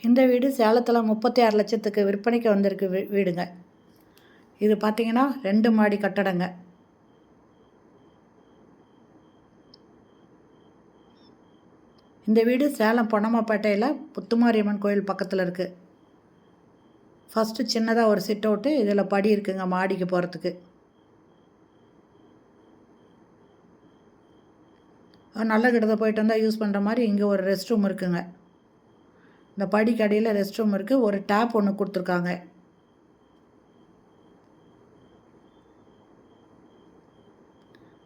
இந்த வீடு சேலத்தில் 36 லட்சத்துக்கு விற்பனைக்கு வந்திருக்கு வீடுங்க. இது பார்த்திங்கன்னா 2 மாடி கட்டடங்க. இந்த வீடு சேலம் பொன்னம்மாப்பேட்டையில் புத்துமாரியம்மன் கோயில் பக்கத்தில் இருக்குது. ஃபஸ்ட்டு சின்னதாக ஒரு சிட் அவுட்டு, இதில் படி இருக்குங்க மாடிக்கு போகிறதுக்கு. நல்ல கிடத்தை போயிட்டு வந்தால் யூஸ் பண்ணுற மாதிரி இங்கே ஒரு ரெஸ்ட் ரூம் இருக்குங்க. இந்த படிக்கு அடியில் ரெஸ்ட் ரூம் இருக்குது. ஒரு டேப் ஒன்று கொடுத்துருக்காங்க.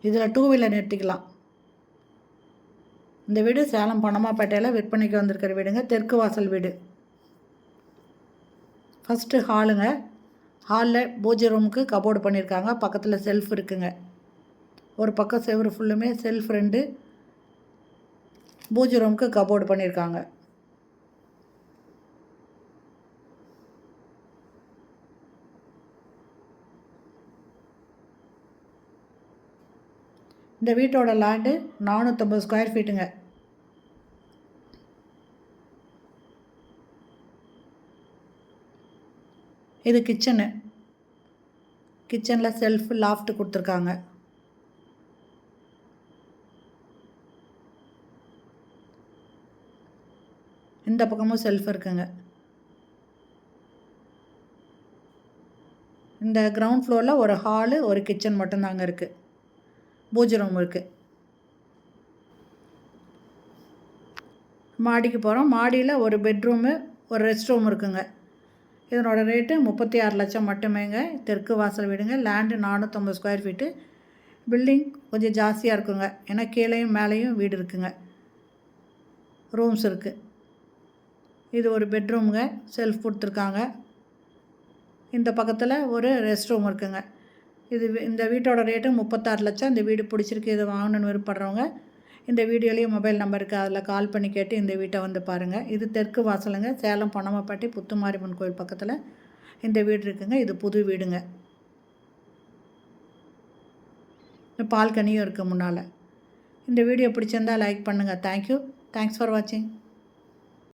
இதில் 2 வீலர் நிறுத்திக்கலாம். இந்த வீடு சேலம் பொன்னம்மாப்பேட்டையில் விற்பனைக்கு வந்திருக்கிற வீடுங்க. தெற்கு வாசல் வீடு. ஃபஸ்ட்டு ஹாலுங்க. ஹாலில் பூஜை ரூமுக்கு கபோர்டு பண்ணியிருக்காங்க. பக்கத்தில் செல்ஃப் இருக்குங்க. ஒரு பக்கம் செவரு ஃபுல்லுமே செல்ஃப் 2, பூஜை ரூமுக்கு கபோர்டு பண்ணியிருக்காங்க. இந்த வீட்டோட லேண்டு 450 ஸ்கொயர் ஃபீட்டுங்க. இது கிச்சனு. கிச்சனில் செல்ஃப் லாஃப்ட் கொடுத்துருக்காங்க. இந்த பக்கமும் செல்ஃப் இருக்குங்க. இந்த கிரவுண்ட் ஃப்ளோரில் ஒரு ஹாலு, ஒரு கிச்சன் மட்டும்தாங்க இருக்குது. பூஜை ரூம் இருக்குது. மாடிக்கு போகிறோம். மாடியில் ஒரு பெட்ரூமு, ஒரு ரெஸ்ட் ரூம் இருக்குங்க. இதனோட ரேட்டு 36 லட்சம் மட்டுமேங்க. தெற்கு வாசல் வீடுங்க. Land 450 square feet. பில்டிங் கொஞ்சம் ஜாஸ்தியாக இருக்குங்க. ஏன்னா கீழேயும் மேலேயும் வீடு இருக்குங்க. ரூம்ஸ் இருக்குது. இது ஒரு பெட்ரூமுங்க. செல்ஃப் கொடுத்துருக்காங்க. இந்த பக்கத்தில் ஒரு ரெஸ்ட் ரூம் இருக்குங்க. இந்த வீட்டோட ரேட்டு 36 லட்சம். இந்த வீடு பிடிச்சிருக்கு, இதை வாங்கணுன்னு விருப்பப்படுறவங்க இந்த வீடியோலேயே மொபைல் நம்பர் இருக்குது, அதில் கால் பண்ணி கேட்டு இந்த வீட்டை வந்து பாருங்கள். இது தெற்கு வாசலுங்க. சேலம் பொன்னம்மாப்பேட்டை புத்துமாரியம்மன் கோயில் பக்கத்தில் இந்த வீடு இருக்குங்க. இது புது வீடுங்க. பால்கனியும் இருக்குது முன்னால். இந்த வீடியோ பிடிச்சிருந்தால் லைக் பண்ணுங்கள். தேங்க்யூ. தேங்க்ஸ் ஃபார் வாட்சிங்.